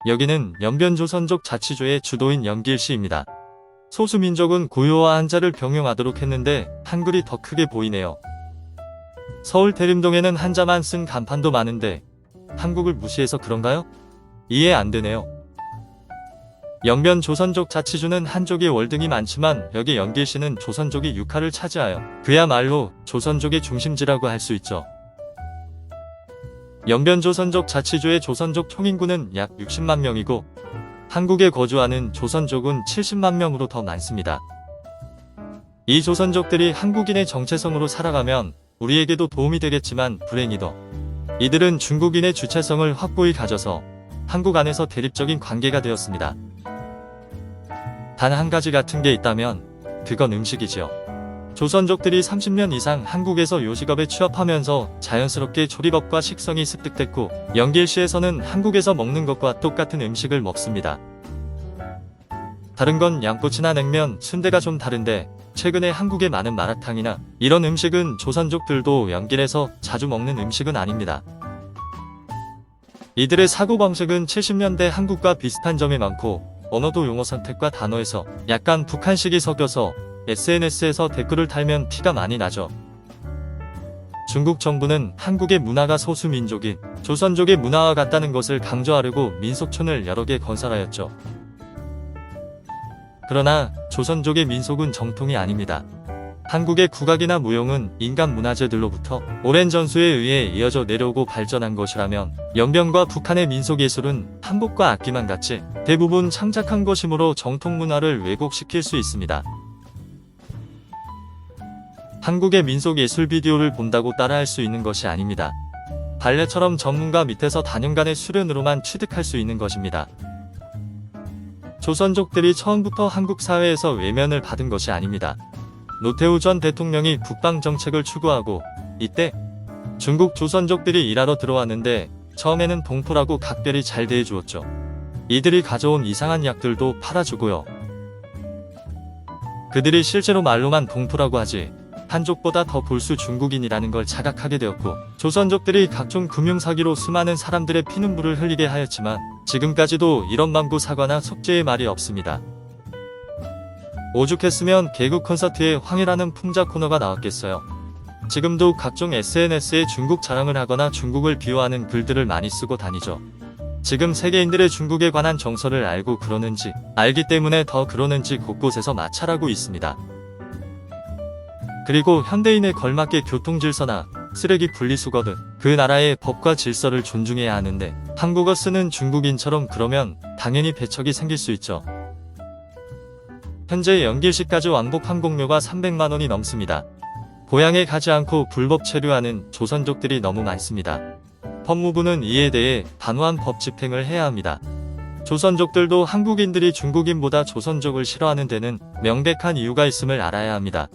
여기는 연변조선족 자치조의 주도인 연길시입니다. 소수민족은 고유와 한자를 병용하도록 했는데 한글이 더 크게 보이네요. 서울 대림동에는 한자만 쓴 간판도 많은데 한국을 무시해서 그런가요? 이해 안 되네요. 연변 조선족 자치주는 한족이 월등히 많지만 여기 연길시는 조선족이 6화를 차지하여 그야말로 조선족의 중심지라고 할 수 있죠. 연변 조선족 자치주의 조선족 총인구는 약 60만 명이고 한국에 거주하는 조선족은 70만 명으로 더 많습니다. 이 조선족들이 한국인의 정체성으로 살아가면 우리에게도 도움이 되겠지만 불행히도 이들은 중국인의 주체성을 확고히 가져서 한국 안에서 대립적인 관계가 되었습니다. 단 한 가지 같은 게 있다면 그건 음식이지요. 조선족들이 30년 이상 한국에서 요식업에 취업하면서 자연스럽게 조리법과 식성이 습득됐고 연길시에서는 한국에서 먹는 것과 똑같은 음식을 먹습니다. 다른 건 양꼬치나 냉면, 순대가 좀 다른데 최근에 한국에 많은 마라탕이나 이런 음식은 조선족들도 연길에서 자주 먹는 음식은 아닙니다. 이들의 사고방식은 70년대 한국과 비슷한 점이 많고 언어도 용어 선택과 단어에서 약간 북한식이 섞여서 SNS에서 댓글을 달면 티가 많이 나죠. 중국 정부는 한국의 문화가 소수민족인 조선족의 문화와 같다는 것을 강조하려고 민속촌을 여러 개 건설하였죠. 그러나 조선족의 민속은 정통이 아닙니다. 한국의 국악이나 무용은 인간 문화재들로부터 오랜 전수에 의해 이어져 내려오고 발전한 것이라면 연변과 북한의 민속예술은 한복과 악기만 같이 대부분 창작한 것이므로 정통문화를 왜곡시킬 수 있습니다. 한국의 민속예술 비디오를 본다고 따라할 수 있는 것이 아닙니다. 발레처럼 전문가 밑에서 단연간의 수련으로만 취득할 수 있는 것입니다. 조선족들이 처음부터 한국 사회에서 외면을 받은 것이 아닙니다. 노태우 전 대통령이 북방정책을 추구하고 이때 중국 조선족들이 일하러 들어왔는데 처음에는 동포라고 각별히 잘 대해주었죠. 이들이 가져온 이상한 약들도 팔아주고요. 그들이 실제로 말로만 동포라고 하지 한족보다 더 골수 중국인이라는 걸 자각하게 되었고 조선족들이 각종 금융사기로 수많은 사람들의 피눈물을 흘리게 하였지만 지금까지도 이런 망부 사과나 속죄의 말이 없습니다. 오죽했으면 개그 콘서트에 황해라는 풍자 코너가 나왔겠어요. 지금도 각종 SNS에 중국 자랑을 하거나 중국을 비호하는 글들을 많이 쓰고 다니죠. 지금 세계인들의 중국에 관한 정서를 알고 그러는지 알기 때문에 더 그러는지 곳곳에서 마찰하고 있습니다. 그리고 현대인에 걸맞게 교통질서나 쓰레기 분리수거 등 그 나라의 법과 질서를 존중해야 하는데 한국어 쓰는 중국인처럼 그러면 당연히 배척이 생길 수 있죠. 현재 연길시까지 왕복 항공료가 300만원이 넘습니다. 고향에 가지 않고 불법 체류하는 조선족들이 너무 많습니다. 법무부는 이에 대해 단호한 법 집행을 해야 합니다. 조선족들도 한국인들이 중국인보다 조선족을 싫어하는 데는 명백한 이유가 있음을 알아야 합니다.